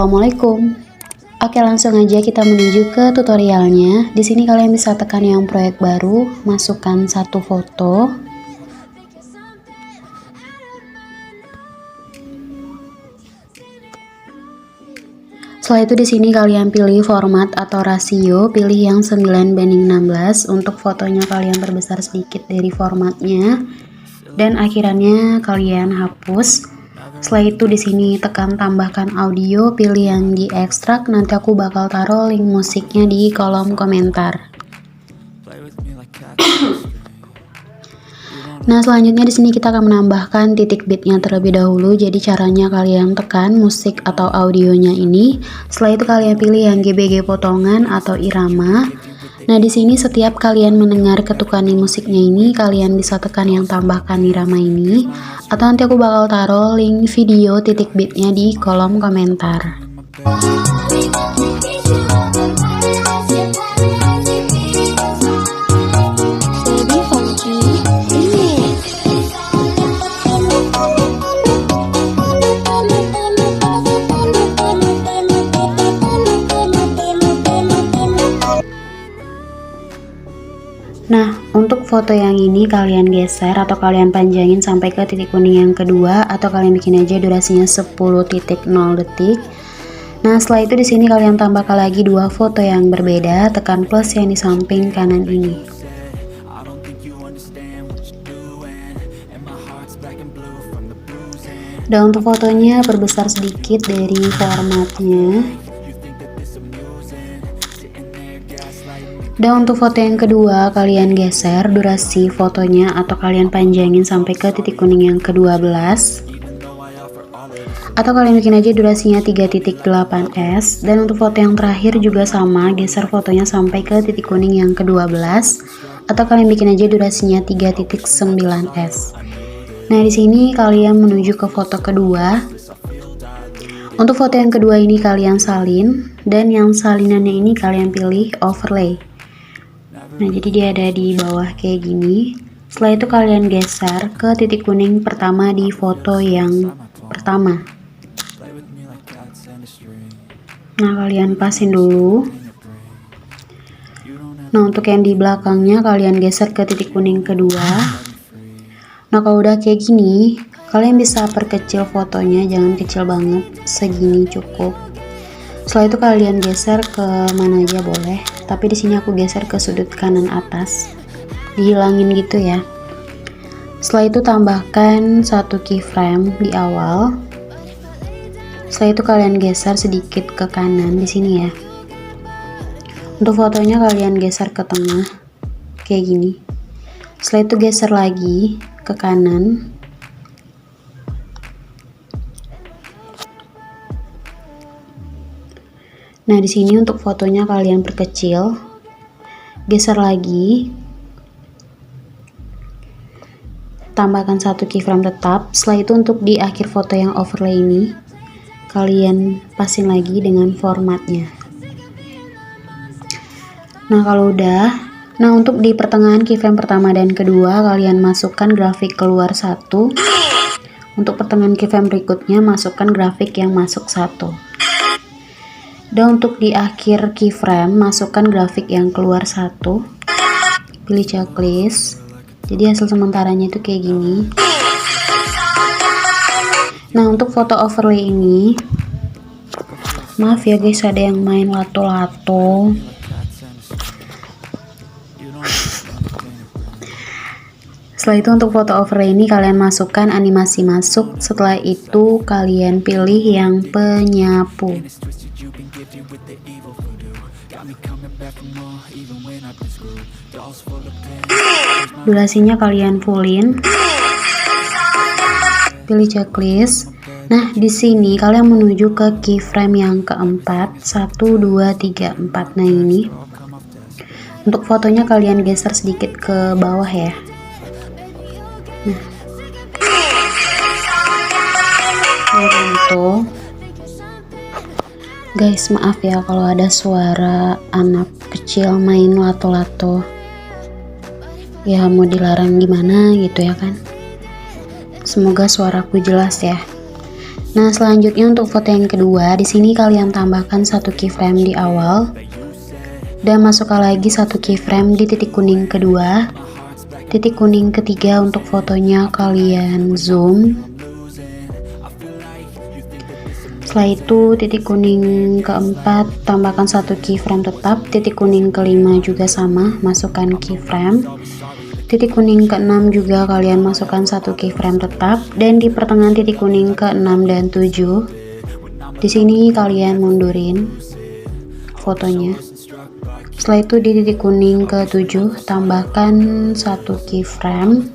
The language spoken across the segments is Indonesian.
Assalamualaikum. Oke, langsung aja kita menuju ke tutorialnya. Di sini kalian bisa tekan yang proyek baru, masukkan satu foto. Setelah itu di sini kalian pilih format atau rasio, pilih yang 9:16. Untuk fotonya kalian perbesar sedikit dari formatnya dan akhirannya kalian hapus. Setelah itu di sini tekan tambahkan audio, pilih yang diekstrak. Nanti aku bakal taruh link musiknya di kolom komentar. Nah, selanjutnya di sini kita akan menambahkan titik beatnya terlebih dahulu. Jadi caranya kalian tekan musik atau audionya ini. Setelah itu kalian pilih yang GBG potongan atau irama. Nah, di sini setiap kalian mendengar ketukan di musiknya ini, kalian bisa tekan yang tambahkan irama ini, atau nanti aku bakal taruh link video titik beatnya di kolom komentar. Nah, untuk foto yang ini kalian geser atau kalian panjangin sampai ke titik kuning yang kedua, atau kalian bikin aja durasinya 10.0 detik. Nah, setelah itu di sini kalian tambahkan lagi dua foto yang berbeda, tekan plus yang di samping kanan ini. Dan untuk fotonya perbesar sedikit dari formatnya. Dan untuk foto yang kedua kalian geser durasi fotonya atau kalian panjangin sampai ke titik kuning yang ke-12, atau kalian bikin aja durasinya 3.8s. Dan untuk foto yang terakhir juga sama, geser fotonya sampai ke titik kuning yang ke-12, atau kalian bikin aja durasinya 3.9s. Nah, di sini kalian menuju ke foto kedua. Untuk foto yang kedua ini kalian salin, dan yang salinannya ini kalian pilih overlay. Nah, jadi dia ada di bawah kayak gini. Setelah itu kalian geser ke titik kuning pertama di foto yang pertama. Nah, kalian pasin dulu. Nah, untuk yang di belakangnya kalian geser ke titik kuning kedua. Nah, kalau udah kayak gini, kalian bisa perkecil fotonya, jangan kecil banget, segini cukup. Setelah itu kalian geser ke mana aja boleh, tapi di sini aku geser ke sudut kanan atas, dihilangin gitu ya. Setelah itu tambahkan satu keyframe di awal. Setelah itu kalian geser sedikit ke kanan di sini ya. Untuk fotonya kalian geser ke tengah kayak gini. Setelah itu geser lagi ke kanan. Nah, di sini untuk fotonya kalian perkecil, geser lagi, tambahkan satu keyframe tetap. Setelah itu untuk di akhir foto yang overlay ini, kalian pasin lagi dengan formatnya. Nah, kalau udah, nah untuk di pertengahan keyframe pertama dan kedua, kalian masukkan grafik keluar 1. Untuk pertengahan keyframe berikutnya, masukkan grafik yang masuk 1. Dan untuk di akhir keyframe masukkan grafik yang keluar 1. Pilih checklist. Jadi hasil sementaranya itu kayak gini. Nah, untuk foto overlay ini, maaf ya guys, ada yang main lato-lato. Setelah itu untuk foto overlay ini kalian masukkan animasi masuk. Setelah itu kalian pilih yang penyapu. Durasinya kalian fullin. Pilih checklist. Nah, di sini kalian menuju ke keyframe yang keempat, 1 2 3 4. Nah, ini. Untuk fotonya kalian geser sedikit ke bawah ya. Nah. Gitu. Guys, maaf ya kalau ada suara anak kecil main lato-lato. Ya mau dilarang gimana gitu ya kan. Semoga suaraku jelas ya. Nah, selanjutnya untuk foto yang kedua, di sini kalian tambahkan satu keyframe di awal dan masukkan lagi satu keyframe di titik kuning kedua. Titik kuning ketiga untuk fotonya kalian zoom. Setelah itu titik kuning keempat tambahkan satu keyframe tetap. Titik kuning kelima juga sama, masukkan keyframe. Titik kuning ke-6 juga kalian masukkan satu keyframe tetap, dan di pertengahan titik kuning ke-6 dan 7 di sini kalian mundurin fotonya. Setelah itu di titik kuning ke-7 tambahkan satu keyframe.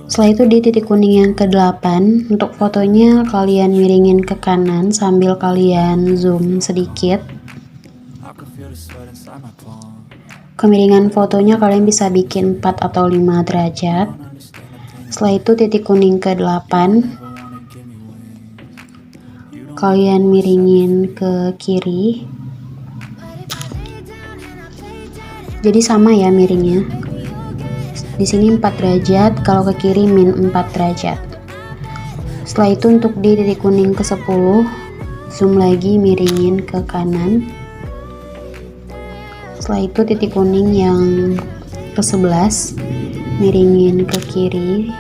Setelah itu di titik kuning yang ke-8 untuk fotonya kalian miringin ke kanan sambil kalian zoom sedikit. Kemiringan fotonya kalian bisa bikin 4 atau 5 derajat. Setelah itu titik kuning ke-8 kalian miringin ke kiri. Jadi sama ya miringnya. Di sini 4 derajat, kalau ke kiri min 4 derajat. Setelah itu untuk di titik kuning ke-10 zoom lagi miringin ke kanan. Setelah itu titik kuning yang ke-11 miringin ke kiri.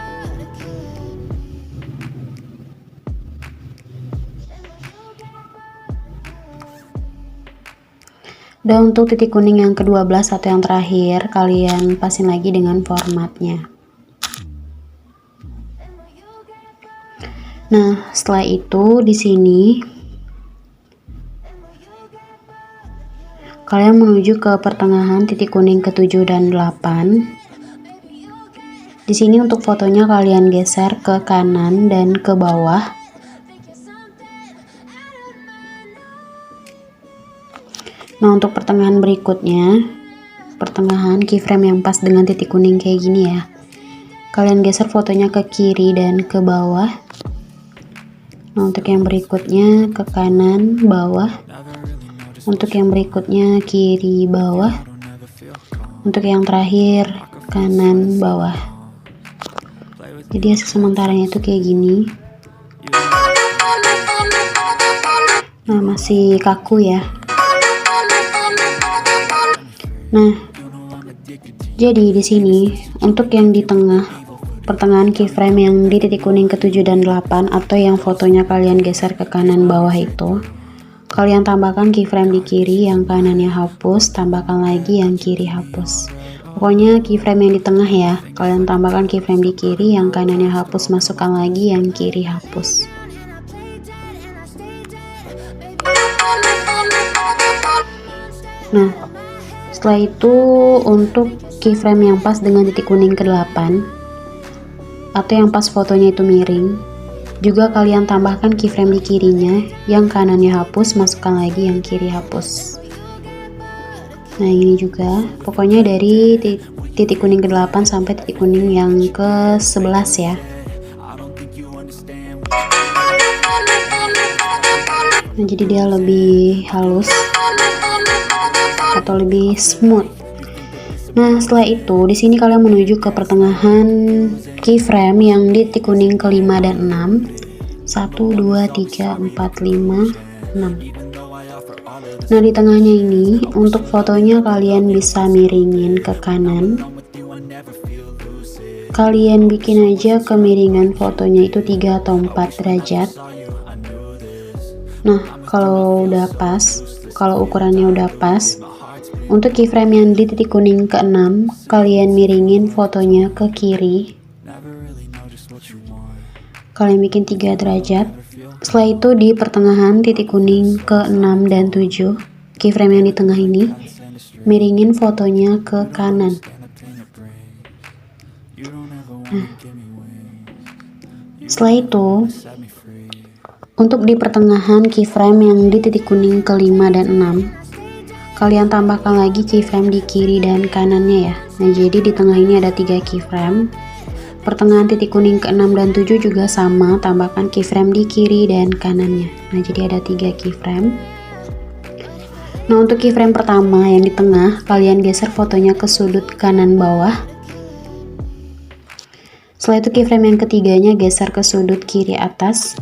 Dan untuk titik kuning yang ke-12 atau yang terakhir kalian pasin lagi dengan formatnya. Nah, setelah itu di sini kalian menuju ke pertengahan titik kuning ke-7 dan 8. Di sini untuk fotonya kalian geser ke kanan dan ke bawah. Nah, untuk pertengahan berikutnya, pertengahan keyframe yang pas dengan titik kuning kayak gini ya. Kalian geser fotonya ke kiri dan ke bawah. Nah, untuk yang berikutnya ke kanan, bawah. Untuk yang berikutnya kiri bawah. Untuk yang terakhir kanan bawah. Jadi hasil sementaranya itu kayak gini. Nah, masih kaku ya. Nah, jadi di sini untuk yang di tengah pertengahan keyframe yang di titik kuning ke-7 dan 8 atau yang fotonya kalian geser ke kanan bawah itu, kalian tambahkan keyframe di kiri, yang kanannya hapus, tambahkan lagi yang kiri hapus. Pokoknya keyframe yang di tengah ya, kalian tambahkan keyframe di kiri, yang kanannya hapus, masukkan lagi yang kiri hapus. Nah, setelah itu untuk keyframe yang pas dengan titik kuning ke-8 atau yang pas fotonya itu miring, juga kalian tambahkan keyframe di kirinya, yang kanannya hapus, masukkan lagi yang kiri hapus. Nah, ini juga pokoknya dari titik kuning ke-8 sampai titik kuning yang ke-11 ya. Nah, jadi dia lebih halus atau lebih smooth. Nah, setelah itu di sini kalian menuju ke pertengahan keyframe yang di titik kuning ke-5 dan 6. 1 2 3 4 5 6. Nah, di tengahnya ini untuk fotonya kalian bisa miringin ke kanan. Kalian bikin aja kemiringan fotonya itu 3 atau 4 derajat. Nah, kalau udah pas, kalau ukurannya udah pas, untuk keyframe yang di titik kuning ke-6 kalian miringin fotonya ke kiri. Kalian bikin 3 derajat. Setelah itu di pertengahan titik kuning ke-6 dan 7, keyframe yang di tengah ini, miringin fotonya ke kanan. Nah, setelah itu untuk di pertengahan keyframe yang di titik kuning ke-5 dan 6, kalian tambahkan lagi keyframe di kiri dan kanannya ya. Nah, jadi di tengah ini ada 3 keyframe. Pertengahan titik kuning ke-6 dan 7 juga sama, tambahkan keyframe di kiri dan kanannya. Nah, jadi ada 3 keyframe. Nah, untuk keyframe pertama yang di tengah, kalian geser fotonya ke sudut kanan bawah. Setelah itu keyframe yang ketiganya geser ke sudut kiri atas.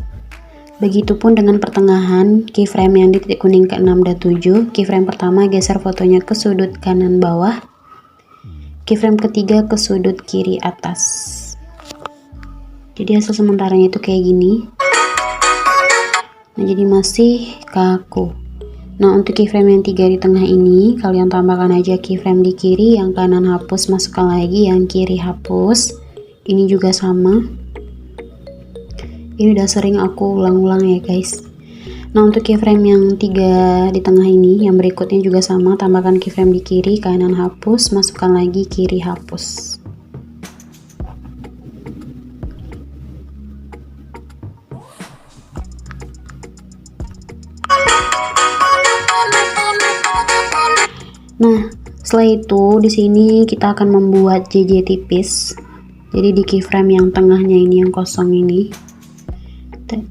Begitupun dengan pertengahan, keyframe yang di titik kuning ke-6 dan 7. Keyframe pertama geser fotonya ke sudut kanan bawah. Keyframe ketiga ke sudut kiri atas. Jadi hasil sementaranya itu kayak gini. Nah, jadi masih kaku. Nah, untuk keyframe yang 3 di tengah ini, kalian tambahkan aja keyframe di kiri, yang kanan hapus, masukkan lagi, yang kiri hapus. Ini juga sama. Ini udah sering aku ulang-ulang ya guys. Nah, untuk keyframe yang 3 di tengah ini, yang berikutnya juga sama, tambahkan keyframe di kiri, kanan hapus, masukkan lagi, kiri hapus. Nah, setelah itu di sini kita akan membuat JJ tipis. Jadi di keyframe yang tengahnya ini yang kosong ini,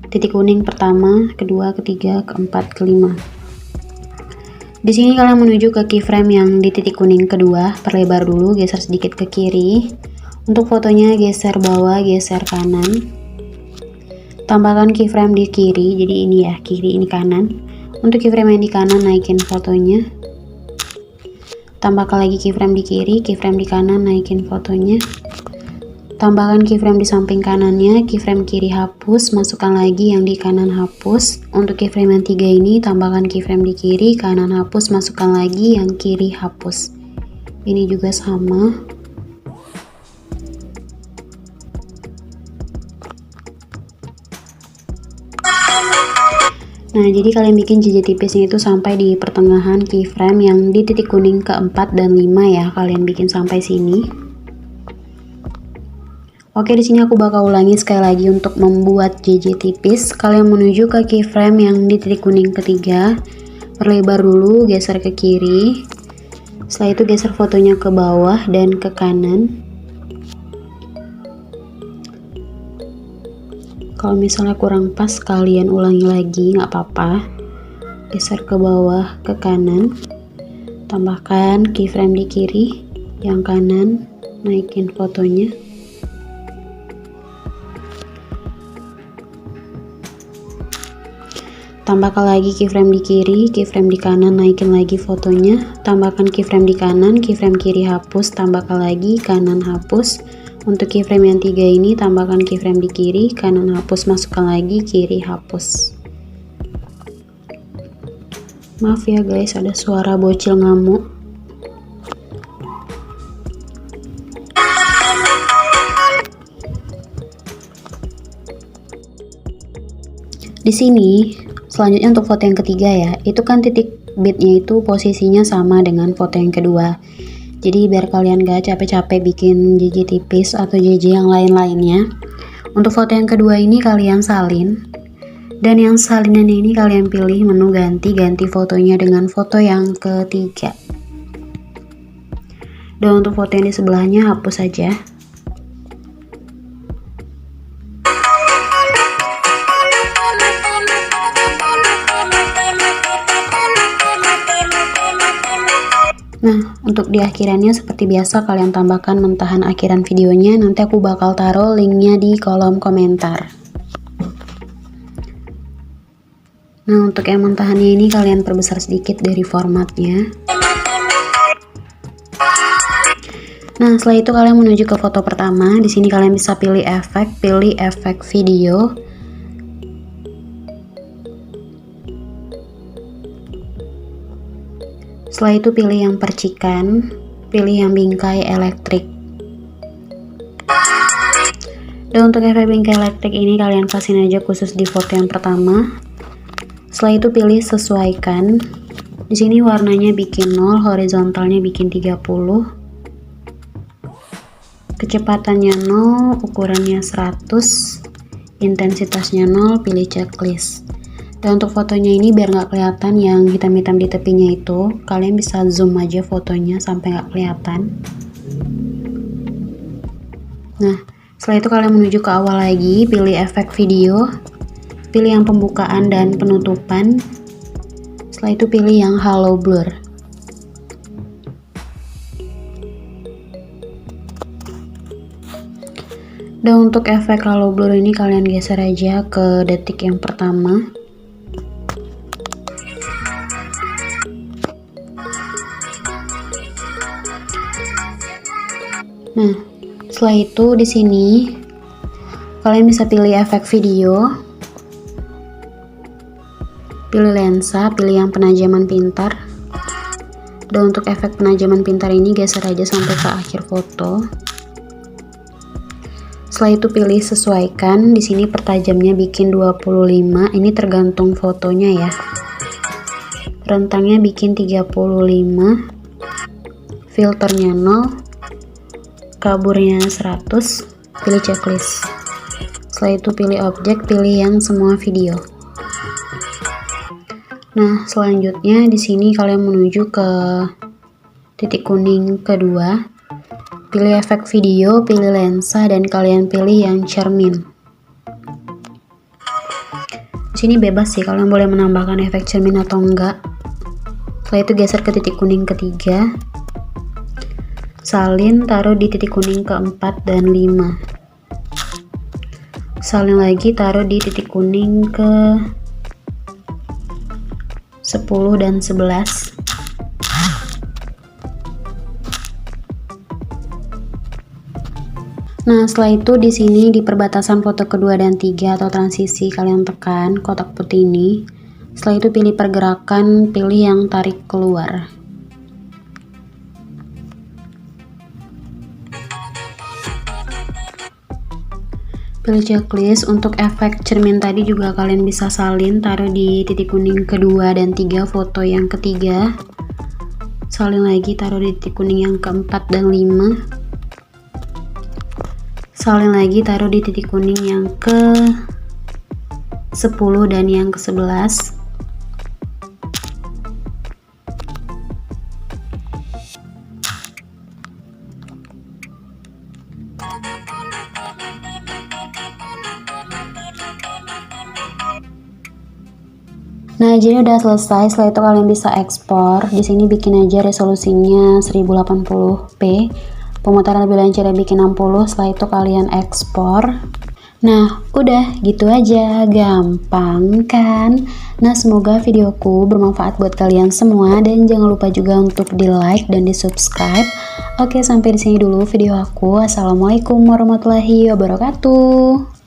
titik kuning pertama, kedua, ketiga, keempat, kelima. Di sini kalian menuju ke keyframe yang di titik kuning kedua, perlebar dulu, geser sedikit ke kiri. Untuk fotonya geser bawah, geser kanan. Tambahkan keyframe di kiri, jadi ini ya, kiri ini kanan. Untuk keyframe yang di kanan naikin fotonya. Tambahkan lagi keyframe di kiri, keyframe di kanan, naikin fotonya. Tambahkan keyframe di samping kanannya, keyframe kiri hapus, masukkan lagi yang di kanan hapus. Untuk keyframe yang 3 ini, tambahkan keyframe di kiri, kanan hapus, masukkan lagi yang kiri hapus. Ini juga sama. Nah, jadi kalian bikin JJ tipisnya itu sampai di pertengahan keyframe yang di titik kuning ke-4 dan 5 ya. Kalian bikin sampai sini. Oke, di sini aku bakal ulangi sekali lagi untuk membuat JJ tipis. Kalian menuju ke keyframe yang di titik kuning ketiga. Perlebar dulu, geser ke kiri. Setelah itu geser fotonya ke bawah dan ke kanan. Kalau misalnya kurang pas, kalian ulangi lagi, nggak apa-apa. Geser ke bawah, ke kanan. Tambahkan keyframe di kiri, yang kanan, naikin fotonya. Tambahkan lagi keyframe di kiri, keyframe di kanan, naikin lagi fotonya. Tambahkan keyframe di kanan, keyframe kiri hapus, tambahkan lagi, kanan hapus. Untuk keyframe yang 3 ini, tambahkan keyframe di kiri, kanan hapus, masukkan lagi, kiri hapus. Maaf ya guys, ada suara bocil ngamuk. Di sini, selanjutnya untuk foto yang ketiga ya, itu kan titik bitnya itu posisinya sama dengan foto yang kedua. Jadi biar kalian gak capek-capek bikin JJ tipis atau JJ yang lain-lainnya, untuk foto yang kedua ini kalian salin. Dan yang salinan ini kalian pilih menu ganti fotonya dengan foto yang ketiga. Dan untuk foto yang di sebelahnya hapus saja. Nah, untuk di akhirannya seperti biasa kalian tambahkan mentahan akhiran videonya, nanti aku bakal taruh linknya di kolom komentar. Nah, untuk yang mentahannya ini kalian perbesar sedikit dari formatnya. Nah, setelah itu kalian menuju ke foto pertama. Di sini kalian bisa pilih efek video. Setelah itu pilih yang percikan, pilih yang bingkai elektrik. Dan untuk efek bingkai elektrik ini kalian kasihin aja khusus di foto yang pertama. Setelah itu pilih sesuaikan. Di sini warnanya bikin 0, horizontalnya bikin 30. Kecepatannya 0, ukurannya 100, intensitasnya 0, pilih checklist. Dan untuk fotonya ini biar nggak kelihatan yang hitam-hitam di tepinya itu, kalian bisa zoom aja fotonya sampai nggak kelihatan. Nah, setelah itu kalian menuju ke awal lagi, pilih efek video, pilih yang pembukaan dan penutupan. Setelah itu pilih yang halo blur. Dan untuk efek halo blur ini kalian geser aja ke detik yang pertama. Nah, setelah itu di sini kalian bisa pilih efek video, pilih lensa, pilih yang penajaman pintar. Dan untuk efek penajaman pintar ini geser aja sampai ke akhir foto. Setelah itu pilih sesuaikan. Di sini pertajamnya bikin 25. Ini tergantung fotonya ya. Rentangnya bikin 35. Filternya 0. Kaburnya 100. Pilih checklist. Setelah itu pilih objek, pilih yang semua video. Nah, selanjutnya di sini kalian menuju ke titik kuning kedua. Pilih efek video, pilih lensa, dan kalian pilih yang cermin. Di sini bebas sih, kalian boleh menambahkan efek cermin atau enggak. Setelah itu geser ke titik kuning ketiga. Salin, taruh di titik kuning keempat dan 5. Salin lagi, taruh di titik kuning ke 10 dan 11. Nah, setelah itu di sini di perbatasan foto kedua dan 3 atau transisi kalian tekan kotak putih ini. Setelah itu pilih pergerakan, pilih yang tarik keluar. Pilih checklist. Untuk efek cermin tadi juga kalian bisa salin, taruh di titik kuning kedua dan 3 foto yang ketiga. Salin lagi, taruh di titik kuning yang keempat dan 5. Salin lagi, taruh di titik kuning yang ke 10 dan yang ke 11. Nah, jadi udah selesai. Setelah itu kalian bisa ekspor. Di sini bikin aja resolusinya 1080p. Pemutaran lebih lancar bikin 60. Setelah itu kalian ekspor. Nah, udah gitu aja, gampang kan? Nah, semoga videoku bermanfaat buat kalian semua, dan jangan lupa juga untuk di like dan di subscribe. Oke, sampai di sini dulu video aku. Assalamualaikum warahmatullahi wabarakatuh.